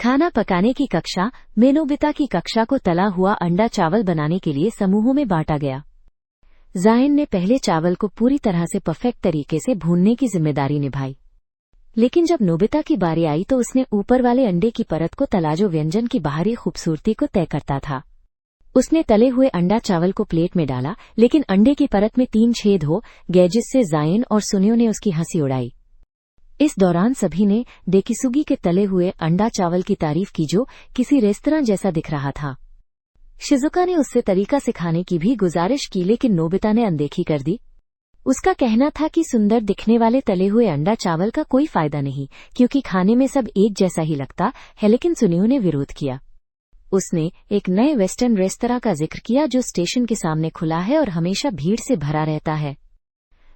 खाना पकाने की कक्षा में नोबिता की कक्षा को तला हुआ अंडा चावल बनाने के लिए समूहों में बांटा गया। जायन ने पहले चावल को पूरी तरह से परफेक्ट तरीके से भूनने की जिम्मेदारी निभाई, लेकिन जब नोबिता की बारी आई तो उसने ऊपर वाले अंडे की परत को तला जो व्यंजन की बाहरी खूबसूरती को तय करता था। उसने तले हुए अंडा चावल को प्लेट में डाला, लेकिन अंडे की परत में 3 छेद हो गए जिससे जायन और सुनियो ने उसकी हंसी उड़ाई। इस दौरान सभी ने डेकिसुगी के तले हुए अंडा चावल की तारीफ की जो किसी रेस्तरां जैसा दिख रहा था। शिजुका ने उससे तरीका सिखाने की भी गुजारिश की, लेकिन नोबिता ने अनदेखी कर दी। उसका कहना था कि सुंदर दिखने वाले तले हुए अंडा चावल का कोई फायदा नहीं, क्योंकि खाने में सब एक जैसा ही लगता है। लेकिन सुनियो ने विरोध किया। उसने एक नए वेस्टर्न रेस्तरां का जिक्र किया जो स्टेशन के सामने खुला है और हमेशा भीड़ से भरा रहता है,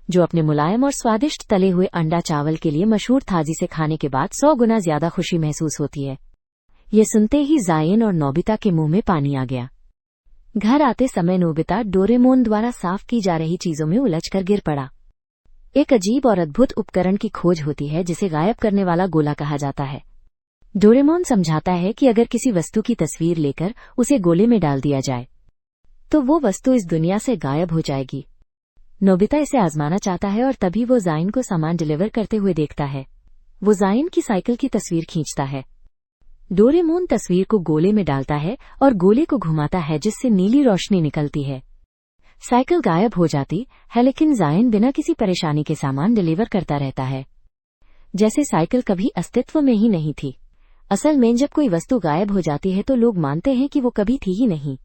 जो अपने मुलायम और स्वादिष्ट तले हुए अंडा चावल के लिए मशहूर था, जिसे खाने के बाद 100 गुना ज्यादा खुशी महसूस होती है। ये सुनते ही जायन और नोबिता के मुंह में पानी आ गया। घर आते समय नोबिता डोरेमोन द्वारा साफ की जा रही चीजों में उलझकर गिर पड़ा। एक अजीब और अद्भुत उपकरण की खोज होती है जिसे गायब करने वाला गोला कहा जाता है। डोरेमोन समझाता है कि अगर किसी वस्तु की तस्वीर लेकर उसे गोले में डाल दिया जाए तो वो वस्तु इस दुनिया से गायब हो जाएगी। नोबिता इसे आजमाना चाहता है और तभी वो जायन को सामान डिलीवर करते हुए देखता है। वो जायन की साइकिल की तस्वीर खींचता है। डोरेमोन तस्वीर को गोले में डालता है और गोले को घुमाता है जिससे नीली रोशनी निकलती है। साइकिल गायब हो जाती है, लेकिन जायन बिना किसी परेशानी के सामान डिलीवर करता रहता है, जैसे साइकिल कभी अस्तित्व में ही नहीं थी। असल में जब कोई वस्तु गायब हो जाती है तो लोग मानते हैं कि वो कभी थी ही नहीं।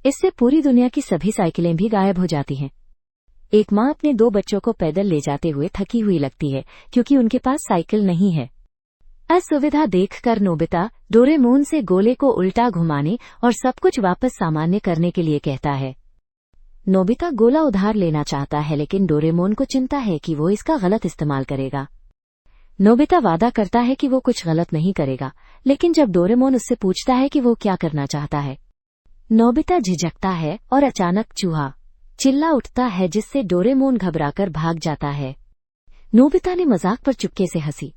इससे पूरी दुनिया की सभी साइकिलें भी गायब हो जाती हैं। एक माँ अपने 2 बच्चों को पैदल ले जाते हुए थकी हुई लगती है क्योंकि उनके पास साइकिल नहीं है। असुविधा देखकर नोबिता डोरेमोन से गोले को उल्टा घुमाने और सब कुछ वापस सामान्य करने के लिए कहता है। नोबिता गोला उधार लेना चाहता है, लेकिन डोरेमोन को चिंता है कि वो इसका गलत इस्तेमाल करेगा। नोबिता वादा करता है कि वो कुछ गलत नहीं करेगा, लेकिन जब डोरेमोन उससे पूछता है कि वो क्या करना चाहता है, नोबिता झिझकता है और अचानक चूहा चिल्ला उठता है जिससे डोरेमोन घबराकर भाग जाता है। नोबिता ने मजाक पर चुपके से हंसी।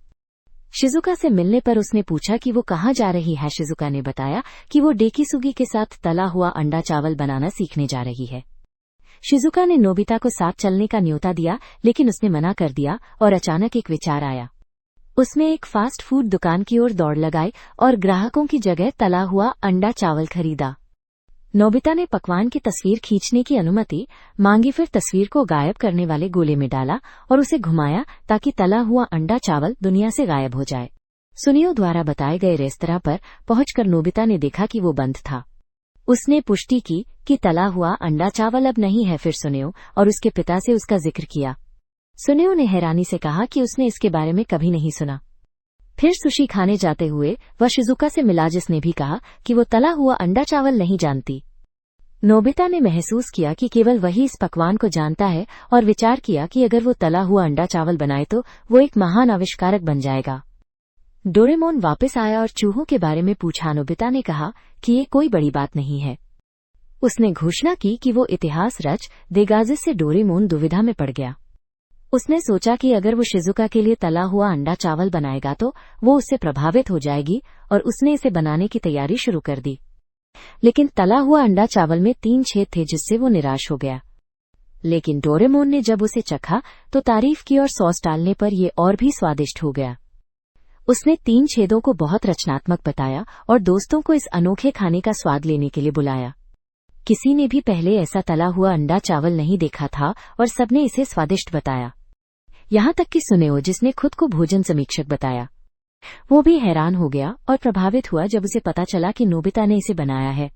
शिजुका से मिलने पर उसने पूछा कि वो कहाँ जा रही है। शिजुका ने बताया कि वो डेकिसुगी के साथ तला हुआ अंडा चावल बनाना सीखने जा रही है। शिजुका ने नोबिता को साथ चलने का न्योता दिया, लेकिन उसने मना कर दिया और अचानक एक विचार आया। उसने एक फास्ट फूड दुकान की ओर दौड़ लगाई और ग्राहकों की जगह तला हुआ अंडा चावल खरीदा। नोबिता ने पकवान की तस्वीर खींचने की अनुमति मांगी, फिर तस्वीर को गायब करने वाले गोले में डाला और उसे घुमाया ताकि तला हुआ अंडा चावल दुनिया से गायब हो जाए। सुनियो द्वारा बताए गए रेस्तरां पर पहुंचकर नोबिता ने देखा कि वो बंद था। उसने पुष्टि की कि तला हुआ अंडा चावल अब नहीं है। फिर सुनियो और उसके पिता से उसका जिक्र किया। सुनियो ने हैरानी से कहा कि उसने इसके बारे में कभी नहीं सुना। फिर सुशी खाने जाते हुए वह शिजुका से मिला, जिसने भी कहा कि वो तला हुआ अंडा चावल नहीं जानती। नोबिता ने महसूस किया कि केवल वही इस पकवान को जानता है और विचार किया कि अगर वो तला हुआ अंडा चावल बनाए तो वो एक महान आविष्कारक बन जाएगा। डोरेमोन वापस आया और चूहों के बारे में पूछा। नोबिता ने कहा कि ये कोई बड़ी बात नहीं है। उसने घोषणा की कि वो इतिहास रच देगा, जिससे डोरेमोन दुविधा में पड़ गया। उसने सोचा कि अगर वो शिजुका के लिए तला हुआ अंडा चावल बनाएगा तो वो उससे प्रभावित हो जाएगी और उसने इसे बनाने की तैयारी शुरू कर दी। लेकिन तला हुआ अंडा चावल में 3 छेद थे जिससे वो निराश हो गया। लेकिन डोरेमोन ने जब उसे चखा तो तारीफ की और सॉस डालने पर यह और भी स्वादिष्ट हो गया। उसने 3 छेदों को बहुत रचनात्मक बताया और दोस्तों को इस अनोखे खाने का स्वाद लेने के लिए बुलाया। किसी ने भी पहले ऐसा तला हुआ अंडा चावल नहीं देखा था और सबने इसे स्वादिष्ट बताया, यहाँ तक कि सुनियो, जिसने खुद को भोजन समीक्षक बताया। वो भी हैरान हो गया और प्रभावित हुआ जब उसे पता चला कि नोबिता ने इसे बनाया है।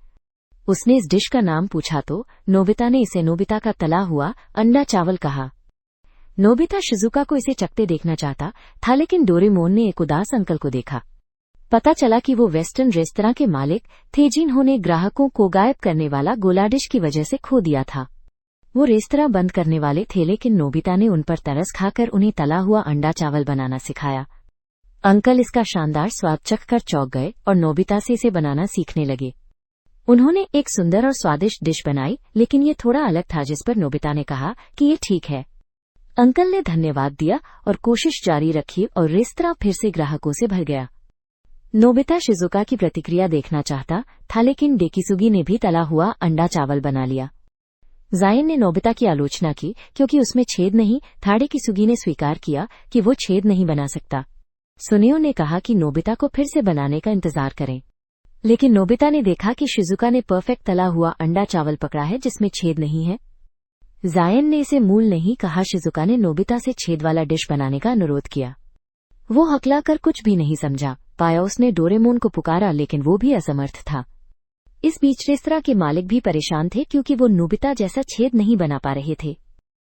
उसने इस डिश का नाम पूछा तो नोबिता ने इसे नोबिता का तला हुआ अंडा चावल कहा। नोबिता शिजुका को इसे चखते देखना चाहता था, लेकिन डोरेमोन ने एक उदास अंकल को देखा। पता चला कि वो वेस्टर्न रेस्तरां के मालिक थे जिन्होंने ग्राहकों को गायब करने वाला गोला डिश की वजह से खो दिया था। वो रेस्तरां बंद करने वाले थे, लेकिन नोबिता ने उन पर तरस खाकर उन्हें तला हुआ अंडा चावल बनाना सिखाया। अंकल इसका शानदार स्वाद चखकर चौंक गए और नोबिता से इसे बनाना सीखने लगे। उन्होंने एक सुंदर और स्वादिष्ट डिश बनाई, लेकिन ये थोड़ा अलग था, जिस पर नोबिता ने कहा कि ये ठीक है। अंकल ने धन्यवाद दिया और कोशिश जारी रखी और रेस्तरां फिर से ग्राहकों से भर गया। नोबिता शिजुका की प्रतिक्रिया देखना चाहता था, लेकिन डेकिसुगी ने भी तला हुआ अंडा चावल बना लिया। जायन ने नोबिता की आलोचना की क्योंकि उसमें छेद नहीं था। डेकिसुगी ने स्वीकार किया कि वो छेद नहीं बना सकता। सुनियो ने कहा कि नोबिता को फिर से बनाने का इंतजार करें, लेकिन नोबिता ने देखा कि शिजुका ने परफेक्ट तला हुआ अंडा चावल पकड़ा है जिसमें छेद नहीं है। जायन ने इसे मूल नहीं कहा। शिजुका ने नोबिता से छेद वाला डिश बनाने का अनुरोध किया। वो हकला कर कुछ भी नहीं समझा पाया। उसने डोरेमोन को पुकारा, लेकिन वो भी असमर्थ था। इस बीच रेस्तरां के मालिक भी परेशान थे क्योंकि वो नोबिता जैसा छेद नहीं बना पा रहे थे।